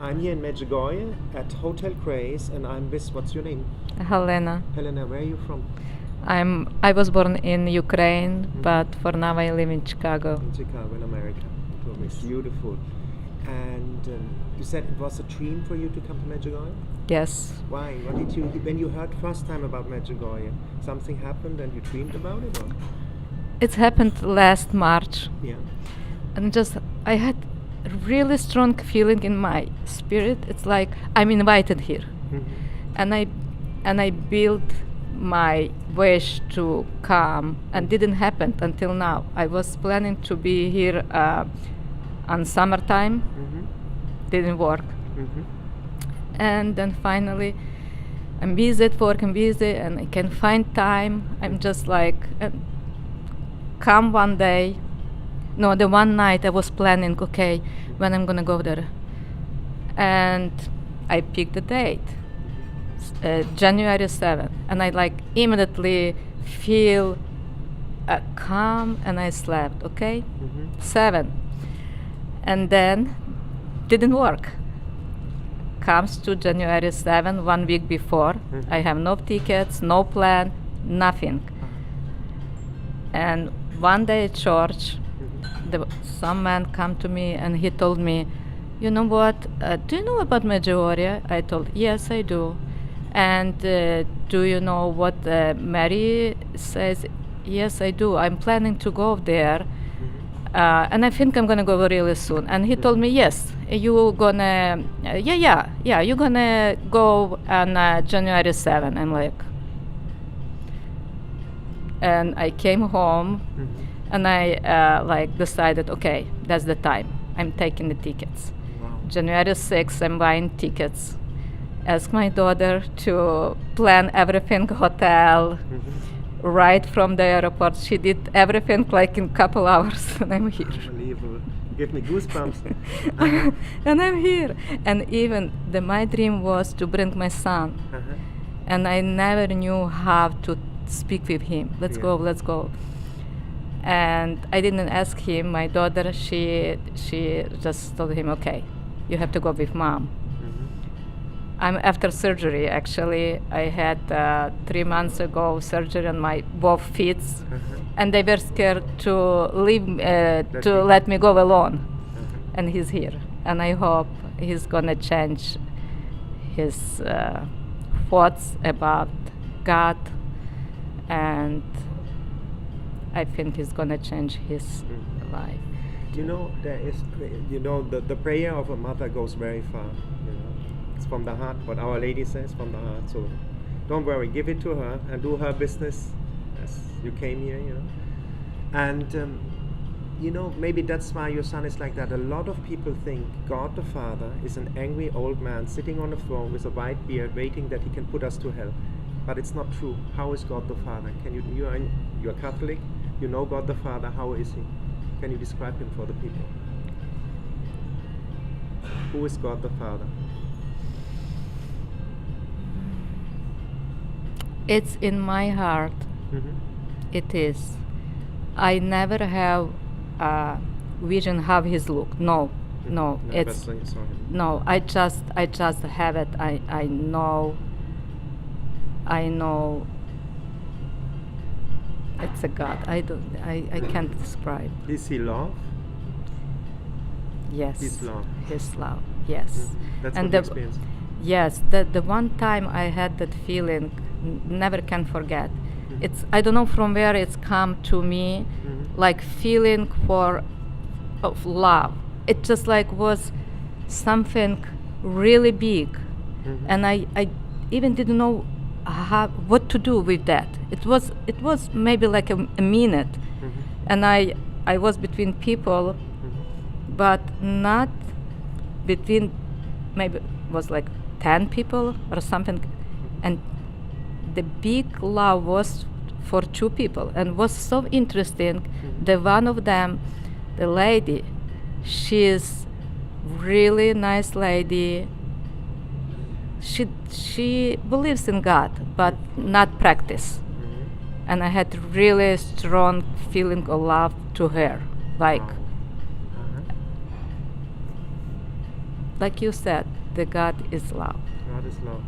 I'm here in Medjugorje at Hotel Grace, and I'm with, what's your name? Helena. Helena, where are you from? I was born in Ukraine, Mhm. but for now I live in Chicago. In Chicago, in America. It's beautiful. And you said it was a dream for you to come to Medjugorje? Yes. Why? What did you, when you heard first time about Medjugorje, something happened and you dreamed about it? Or? It happened last March, Yeah. and just I had a really strong feeling in my spirit. It's like I'm invited here, Mhm. and I built my wish to come, and didn't happen until now. I was planning to be here on summertime, Mhm. didn't work, Mhm. and then finally I'm busy at work, I'm busy, and I can find time. I'm just like come one day. No, the one night I was planning, okay, when I'm gonna go there, and I picked the date, January 7th, and I like immediately feel calm, and I slept, okay, Mhm. 7, and then didn't work. Comes to January 7, 1 week before, Mhm. I have no tickets, no plan, nothing. And one day at church, some man come to me and he told me, you know what, do you know about Medjugorje? I told, yes, I do. And do you know what Mary says? Yes, I do. I'm planning to go there. And I think I'm gonna go really soon. And he told me, yes, you're gonna, you're gonna go on January 7. I'm like, and I came home, and I like decided, okay, that's the time. I'm taking the tickets. Wow. January 6th, I'm buying tickets. Ask my daughter to plan everything, hotel, right from the airport. She did everything like in couple hours, and I'm here. Unbelievable. You give me goosebumps. And I'm here. And even my dream was to bring my son, and I never knew how to speak with him. Let's go. And I didn't ask him. My daughter, she just told him, okay, you have to go with mom. I'm after surgery, actually. I had 3 months ago surgery on my both feet, and they were scared to leave, to let me go alone. And he's here, and I hope he's gonna change his thoughts about God, and I think he's gonna change his life. You know, there is, the prayer of a mother goes very far. It's from the heart, what Our Lady says, from the heart. So don't worry, give it to her and do her business as you came here, And, maybe that's why your son is like that. A lot of people think God the Father is an angry old man sitting on a throne with a white beard waiting that he can put us to hell. But it's not true. How is God the Father? You're Catholic, you know God the Father. How is he? Can you describe him for the people? Who is God the Father? It's in my heart. It is. I never have a vision how his look. No. It's no. I just have it. I know. It's a God. I can't describe. Is he love? Yes. His love. His love. Yes. That's and what you experienced. Yes. The one time I had that feeling, never can forget. It's, I don't know from where it's come to me, like feeling of love. It just like was something really big, and I even didn't know what to do with that. It was maybe like a minute, and I was between people, but not between, maybe it was like 10 people or something, and the big love was for 2 people, and was so interesting. The one of them, the lady, she's really nice lady. She believes in God, but not practice. And I had really strong feeling of love to her, like like you said, the God is love. God is love.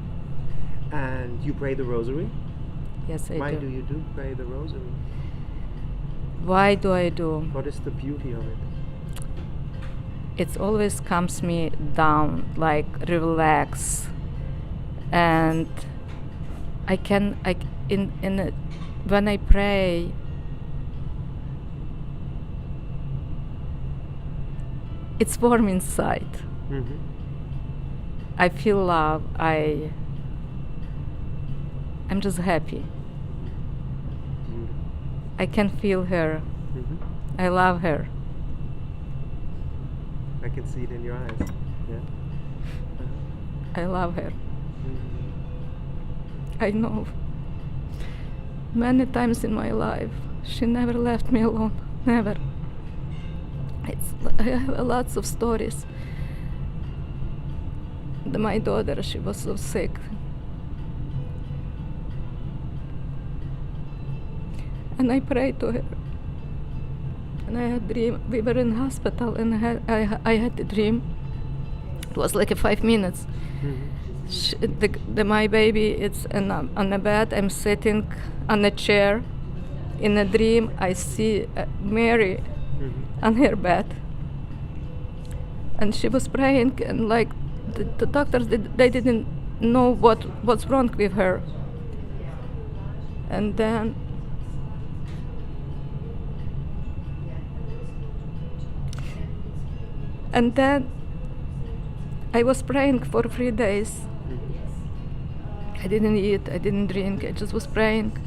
And you pray the rosary? Yes, I Why do. do you pray the rosary? Why do I do? What is the beauty of it? It always calms me down, like relax, and when I pray, it's warm inside. Mm-hmm. I feel love. I'm just happy. Beautiful. I can feel her. Mm-hmm. I love her. I can see it in your eyes. Yeah. Uh-huh. I love her. Mm-hmm. I know. Many times in my life, she never left me alone. Never. I have lots of stories. My daughter, she was so sick. And I prayed to her. And I had a dream. We were in hospital, and I had a dream. It was like 5 minutes. Mm-hmm. My baby is on the bed. I'm sitting on a chair. In a dream, I see Mary on her bed. And she was praying, and like the doctors, they didn't know what's wrong with her. And then I was praying for 3 days. I didn't eat, I didn't drink, I just was praying.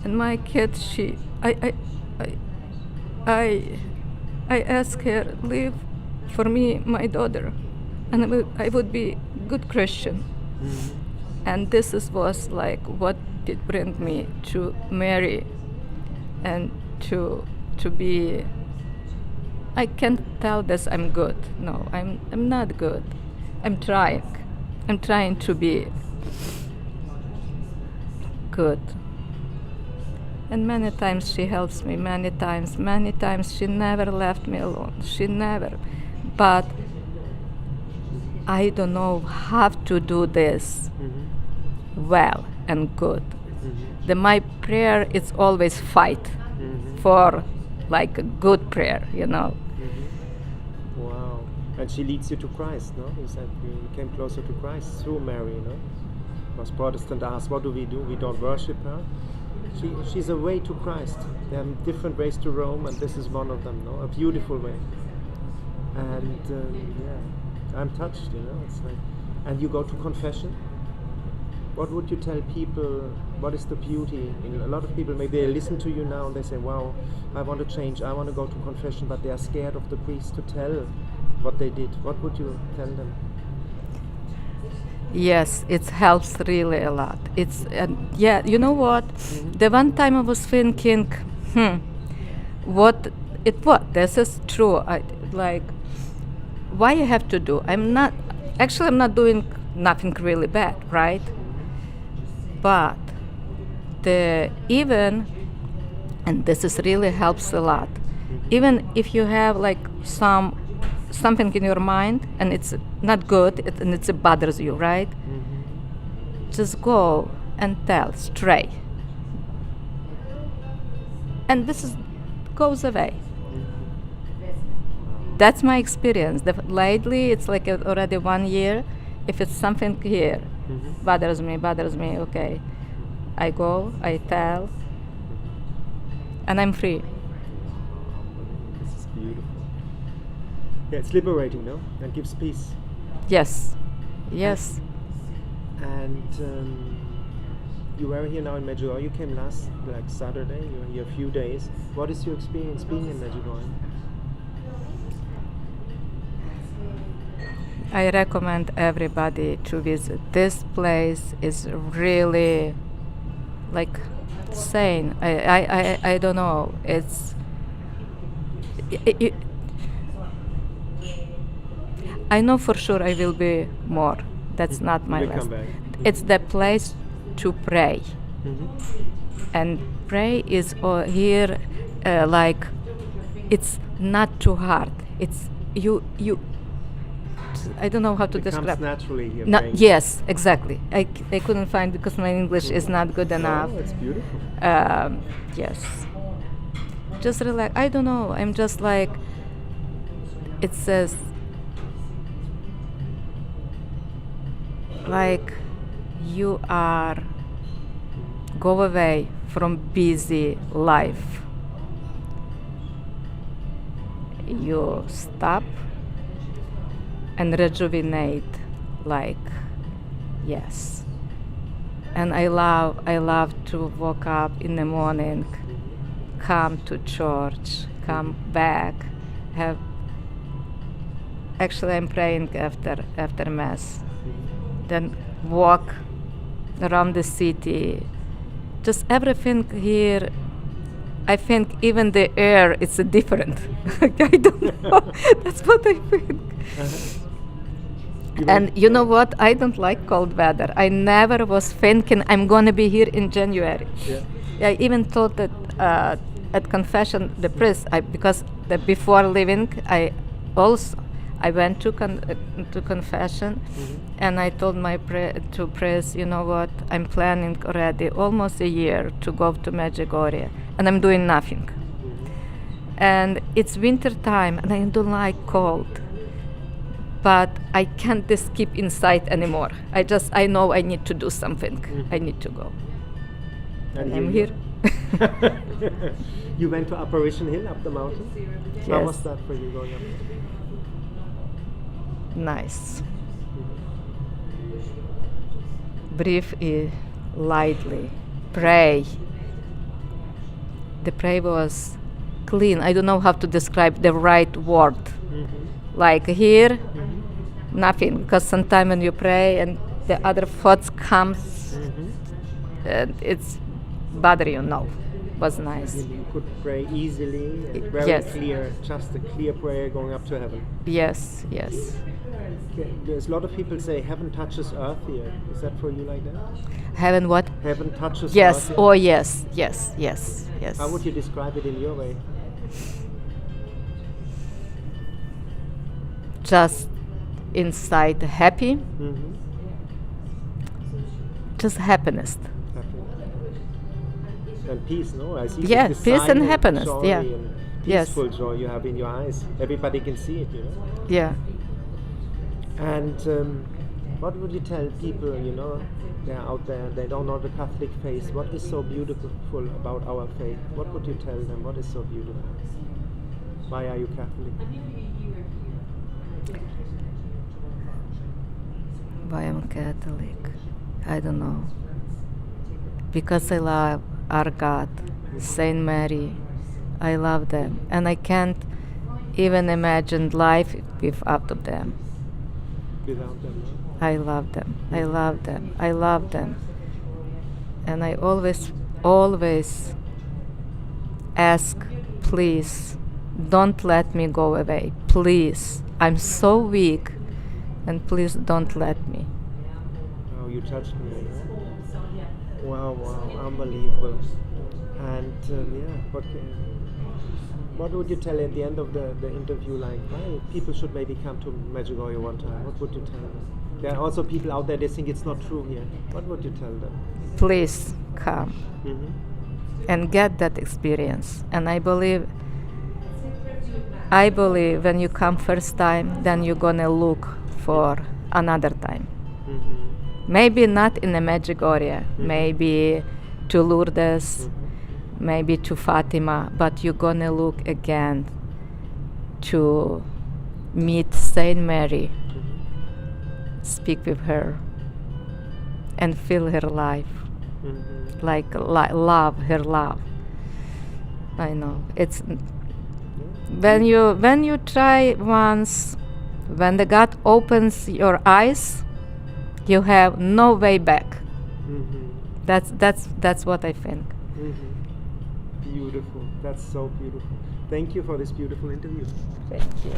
And my kid, I asked her, leave for me my daughter, and I would be good Christian. Mm-hmm. And this was like what did bring me to Mary, and to be. I can't tell this I'm good. No, I'm not good. I'm trying to be good. And many times she helps me, many times she never left me alone. She never. But I don't know how to do this well and good. My prayer is always fight for like a good prayer, you know. Wow. And she leads you to Christ, no? You said you came closer to Christ through Mary, no? Because Protestant ask, what do? We don't worship her. She's a way to Christ. There are different ways to Rome, and this is one of them, no? A beautiful way. And yeah, I'm touched, you know. It's like, and you go to confession. What would you tell people? What is the beauty? A lot of people, maybe they listen to you now and they say, wow, I want to change, I want to go to confession, but they are scared of the priest to tell what they did. What would you tell them? Yes, it helps really a lot. Yeah, you know what? The one time I was thinking, this is true. Why you have to do? I'm not doing nothing really bad, right? But and this is really helps a lot. Even if you have like something in your mind and it's not good and it bothers you, right? Just go and tell straight, and goes away. That's my experience. Lately, it's like already 1 year. If it's something here bothers me, okay, I go, I tell, and I'm free. This is beautiful. Yeah, it's liberating, no? And gives peace. Yes. And you were here now in Medjugorje. You came last Saturday. You're here a few days. What is your experience being in Medjugorje? I recommend everybody to visit. This place is really like sane. I don't know. I know for sure I will be more. That's not my last. It's the place to pray. And pray is here like it's not too hard. It's you I don't know how to It describe. comes naturally here. No, praying. yes, exactly. I couldn't find because my English is not good enough. Oh, it's beautiful. Yes. Just relax. I don't know. I'm just like, it says, like, you are, go away from busy life. You stop and rejuvenate, like, yes. And I love to wake up in the morning, come to church, come back, have. Actually, I'm praying after mass, then walk around the city. Just everything here. I think even the air is different. I don't know. That's what I think. And you know what? I don't like cold weather. I never was thinking I'm going to be here in January. Yeah. I even thought that at confession, the priest, because before leaving, I went to confession, and I told my to priest, you know what? I'm planning already almost a year to go to Medjugorje, and I'm doing nothing. And it's winter time, and I don't like cold. But I can't just keep inside anymore. I know I need to do something. I need to go. And I'm here. You went to Apparition Hill up the mountain? Yes. How was that for you going up? Nice. Breathe lightly. Pray. The prayer was clean. I don't know how to describe the right word. Like here, nothing. Because sometimes when you pray and the other thoughts comes, and it's bother you. No, was nice. You could pray easily and very Yes. clear, just a clear prayer going up to heaven. Yes, yes. Okay. There's a lot of people say heaven touches earth here. Is that for you like that? Heaven what? Heaven touches Yes. earth here? Oh yes, yes, yes, yes. How would you describe it in your way? Just inside happy, just happiness. Happy. And peace, no? I see Yeah, the peace and silent happiness, joy yeah. and Yes. peaceful joy you have in your eyes. Everybody can see it, you know? Yeah. And what would you tell people, you know, they're out there, they don't know the Catholic faith. What is so beautiful about our faith? What would you tell them? What is so beautiful? Why are you Catholic? Why I'm Catholic? I don't know. Because I love our God, Saint Mary. I love them, and I can't even imagine life without them. Without them, no? I love them. I love them. I love them. And I always ask, please, don't let me go away. Please. I'm so weak, and please don't let me. Oh, you touched me. You know? Wow, unbelievable. And what would you tell at the end of the interview? Like, well, people should maybe come to Medjugorje one time. What would you tell them? There are also people out there, they think it's not true here. What would you tell them? Please come and get that experience. And I believe when you come first time, then you're gonna look for another time. Maybe not in the Medjugorje, maybe to Lourdes, maybe to Fatima, but you're gonna look again to meet Saint Mary, speak with her, and feel her life, like love her love. I know it's when you try once, when the God opens your eyes, you have no way back. That's what I think. Beautiful. That's so beautiful. Thank you for this beautiful interview. Thank you.